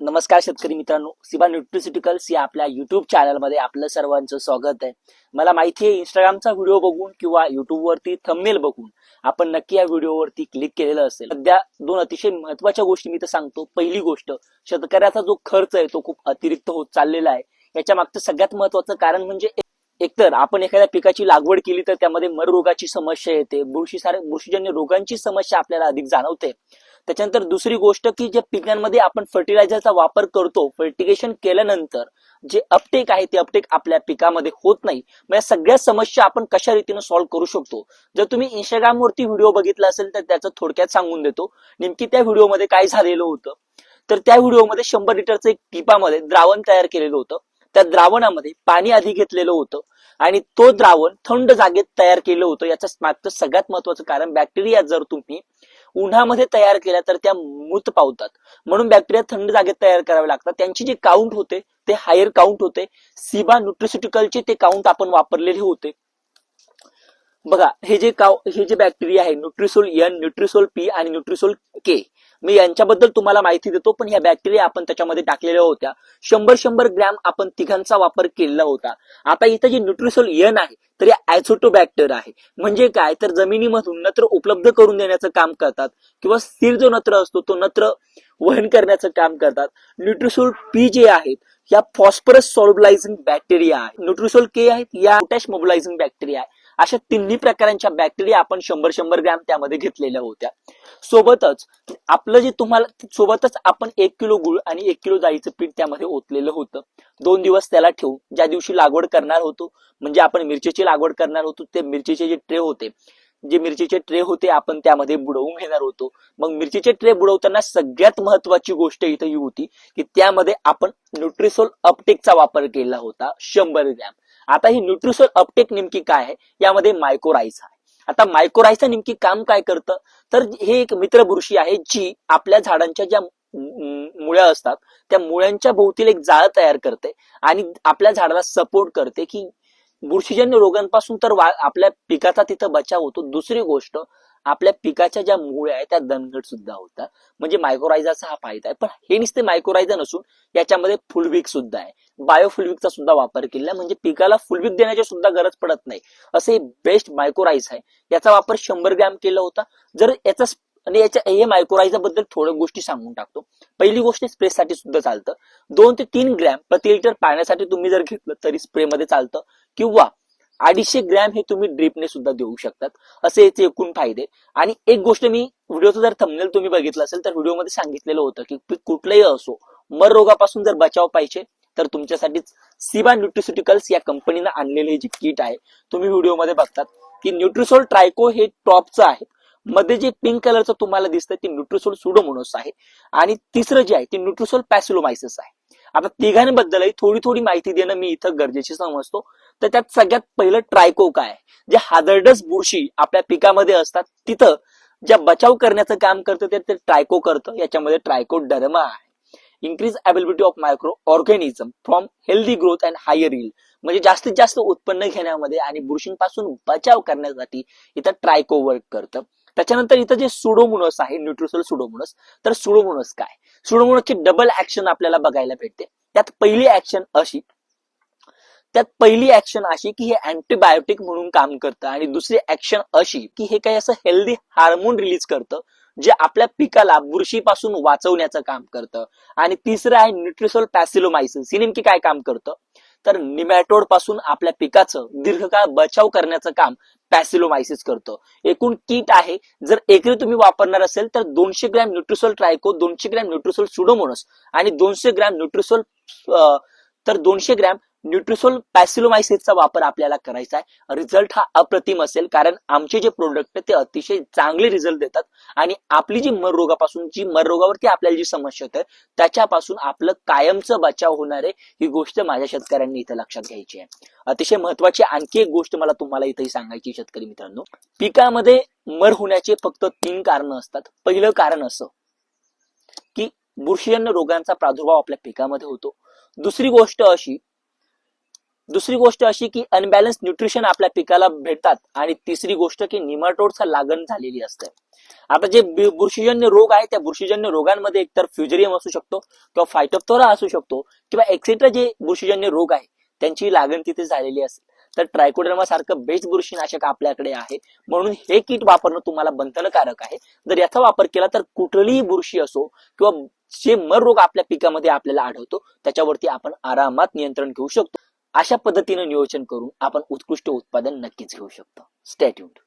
नमस्कार शेतकरी मित्रांनो, सिबा न्यूट्रिसिटिकल्स या आपल्या युट्यूब चॅनलमध्ये आपलं सर्वांचं स्वागत आहे. मला माहिती आहे इंस्टाग्रामचा व्हिडिओ बघून किंवा युट्यूबवरती थंबनेल बघून आपण नक्की या व्हिडिओवरती क्लिक केलेलं असेल. सध्या दोन अतिशय महत्वाच्या गोष्टी मी तर सांगतो. पहिली गोष्ट, शेतकऱ्याचा जो खर्च आहे तो खूप अतिरिक्त होत चाललेला आहे. याच्या मागचं सगळ्यात महत्वाचं कारण म्हणजे एकतर आपण एखाद्या पिकाची लागवड केली तर त्यामध्ये मर रोगाची समस्या येते, बुरशीजन्य रोगांची समस्या आपल्याला अधिक जाणवते. त्याच्यानंतर दुसरी गोष्ट की ज्या पिकांमध्ये आपण फर्टिलायझरचा वापर करतो, फर्टिगेशन केल्यानंतर जे अपटेक आहे ते अपटेक आपल्या पिकामध्ये होत नाही. मग या सगळ्या समस्या आपण कशा रीतीने सॉल्व्ह करू शकतो. जर तुम्ही इंस्टाग्रामवरती व्हिडिओ बघितला असेल तर त्याचं थोडक्यात सांगून देतो. नेमकी त्या व्हिडिओमध्ये काय झालेलं होतं, तर त्या व्हिडिओमध्ये 100 लिटरचं एक टिपामध्ये द्रावण तयार केलेलं होतं. त्या द्रावणामध्ये पाणी आधी घेतलेलं होतं आणि तो द्रावण थंड जागेत तयार केलं होतं. याचं मागचं सगळ्यात महत्वाचं कारण, बॅक्टेरिया जर तुम्ही उन्हामध्ये तयार केल्या तर त्या मृत पावतात. म्हणून बॅक्टेरिया थंड जागेत तयार करावे लागतात. त्यांची जे काउंट होते ते हायर काउंट होते. सिबा न्यूट्रिसिटिकलचे ते काउंट आपण वापरलेले होते. बघा, हे जे बॅक्टेरिया आहे, न्यूट्रिसोल एन, न्यूट्रिसोल पी आणि न्यूट्रिसोल के, मी यांच्याबद्दल तुम्हाला माहिती देतो. पण ह्या बॅक्टेरिया आपण त्याच्यामध्ये टाकलेल्या होत्या. 100 ग्रॅम आपण तिघांचा वापर केलेला होता. आता इथं जे न्यूट्रिसोल एन आहे तर या ॲझोटोबॅक्टर आहे. म्हणजे काय, तर जमिनीमधून नत्र उपलब्ध करून देण्याचं काम करतात किंवा स्थिर जो नत्र असतो तो नत्र वहन करण्याचं काम करतात. न्यूट्रिसोल पी जे आहेत या फॉस्फरस सॉल्युबलायझिंग बॅक्टेरिया आहे. न्यूट्रिसोल के आहेत या पोटॅश मोबिलायझिंग बॅक्टेरिया आहे. अशा तिन्ही प्रकारांच्या बॅक्टेरिया आपण 100 ग्रॅम त्यामध्ये घेतलेल्या होत्या. सोबतच आपण 1 किलो गुळ आणि 1 किलो डाळीचं पीठ त्यामध्ये ओतलेलं होतं. 2 दिवस त्याला ठेवून ज्या दिवशी लागवड करणार होतो, म्हणजे आपण मिरचीची लागवड करणार होतो, ते मिरचीचे मिरचीचे ट्रे होते आपण त्यामध्ये बुडवून घेणार होतो. मग मिरचीचे ट्रे बुडवताना सगळ्यात महत्वाची गोष्ट इथं ही होती की त्यामध्ये आपण न्यूट्रिसोल अपटेकचा वापर केला होता 100 ग्रॅम. आता ही न्यूट्रिसोल अपटेक नेमकी काय आहे, यामध्ये मायकोराइझा आहे. आता मायकोराइझा नेमकी काम काय करतं, तर हे एक मित्र बुरशी आहे जी आपल्या झाडांच्या ज्या मुळ्या असतात त्या मुळ्यांच्या भोवतील एक जाळ तयार करते आणि आपल्या झाडाला सपोर्ट करते की बुरशीजन्य रोगांपासून तर आपल्या पिकाचा तिथं बचाव होतो. दुसरी गोष्ट, आपल्या पिकाच्या ज्या मुळ्या आहेत त्या दणकट सुद्धा होतात. म्हणजे मायक्रोरायझाचा हा फायदा आहे. पण हे नुसते मायक्रोरायझा नसून याच्यामध्ये फुलविक सुद्धा आहे. बायोफुलविकचा सुद्धा वापर केला, म्हणजे पिकाला फुलविक देण्याची सुद्धा गरज पडत नाही. असे बेस्ट मायक्रोरायझा आहे. याचा वापर 100 ग्रॅम केला होता. जर याचा हे मायक्रोरायझा बद्दल थोड्या गोष्टी सांगून टाकतो. पहिली गोष्ट, स्प्रेसाठी सुद्धा चालतं. 2 ते 3 ग्रॅम प्रति लिटर पाण्यासाठी तुम्ही जर घेतलं तरी स्प्रेमध्ये चालतं, किंवा 250 ग्रॅम हे तुम्ही ड्रिपने सुद्धा देऊ शकतात. असे याचे एकूण फायदे. आणि एक गोष्ट, मी व्हिडिओचं जर थंबनेल तुम्ही बघितलं असेल तर व्हिडिओमध्ये सांगितलेलं होतं की पीक कुठलंही असो, मर रोगापासून जर बचाव पाहिजे तर तुमच्यासाठीच सिबा न्यूट्रिसिटिकल्स या कंपनीनं आणलेले जे किट आहे, तुम्ही व्हिडिओमध्ये बघतात की न्यूट्रिसोल ट्रायको हे टॉपचं आहे. मध्ये जे पिंक कलरचं तुम्हाला दिसतंय ते न्यूट्रिसोल सुडोमोनास आहे. आणि तिसरं जे आहे ते न्यूट्रिसोल पॅसिलोमायसिस आहे. आता तिघांबद्दलही थोडी माहिती देणं मी इथं गरजेची समजतो. तर त्यात सगळ्यात पहिलं ट्रायको काय आहे, जे हार्डर्डस बुरशी आपल्या पिकामध्ये असतात तिथं ज्या बचाव करण्याचं काम करतं ते ट्रायको करतं. याच्यामध्ये ट्रायकोडर्मा आहे. Increase availability of micro organism from healthy growth and higher yield, म्हणजे जास्तीत जास्त उत्पन्न घेण्यामध्ये आणि बुरशींपासून बचाव करण्यासाठी इथं ट्रायको वर्क करतं. त्याच्यानंतर इथं जे सुडोमोनास आहे, न्यूट्रिसोल सुडोमोनास, तर सुडोमोनास काय, सुडोमोनासची डबल ऍक्शन आपल्याला बघायला भेटते. त्यात पहिली ऍक्शन अशी की हे अँटीबायोटिक म्हणून काम करतं, आणि दुसरी ऍक्शन अशी की हे काही असं हेल्दी हार्मोन रिलीज करतं जे आपल्या पिकाला बुरशीपासून वाचवण्याचं काम करतं. आणि तिसरं आहे न्यूट्रिसोल पॅसिलोमायसिस. ही नेमकी काय काम करतं, तर निमॅटोड पासून आपल्या पिकाचं दीर्घकाळ बचाव करण्याचं काम पॅसिलोमायसिस करतं. एकूण किट आहे, जर एकरी तुम्ही वापरणार असेल तर 200 ग्रॅम न्यूट्रिसोल ट्रायको, 200 ग्रॅम न्यूट्रिसोल सुडोमोनास आणि 200 ग्रॅम न्यूट्रिसोल पॅसिलोमायसिसचा वापर आपल्याला करायचा आहे. रिझल्ट हा अप्रतिम असेल, कारण आमचे जे प्रोडक्ट ते अतिशय चांगले रिझल्ट देतात आणि आपली जी मर रोगावरती आपल्याला जी समस्या होते त्याच्यापासून आपलं कायमचं बचाव होणार आहे. ही गोष्ट माझ्या शेतकऱ्यांनी इथं लक्षात घ्यायची आहे. अतिशय महत्वाची आणखी एक गोष्ट मला तुम्हाला इथेही सांगायची शेतकरी मित्रांनो, पिकामध्ये मर होण्याचे फक्त 3 कारण असतात. पहिलं कारण असं की बुरशीजन्य रोगांचा प्रादुर्भाव आपल्या पिकामध्ये होतो. दुसरी गोष्ट अशी की अनबॅलन्स न्यूट्रिशन आपल्या पिकाला भेटतात. आणि तिसरी गोष्ट की निमाटोडचा लागण झालेली असते. आता जे बुरशीजन्य रोग आहे त्या बुरशीजन्य रोगांमध्ये एकतर फ्युजेरियम असू शकतो किंवा फायटोप्थोरा असू शकतो किंवा एक्सेट्रा जे बुरशीजन्य रोग आहे त्यांची लागण तिथे झालेली असेल तर ट्रायकोडर्मा सारखं बेस्ट बुरशीनाशक आपल्याकडे आहे, म्हणून हे किट वापरणं तुम्हाला बंधनकारक आहे. जर याचा वापर केला तर कुठलीही बुरशी असो किंवा जे मर रोग आपल्या पिकामध्ये आपल्याला आढळतो त्याच्यावरती आपण आरामात नियंत्रण घेऊ शकतो. अशा पद्धतीने नियोजन करून आपण उत्कृष्ट उत्पादन नक्कीच घेऊ शकतो. Stay tuned.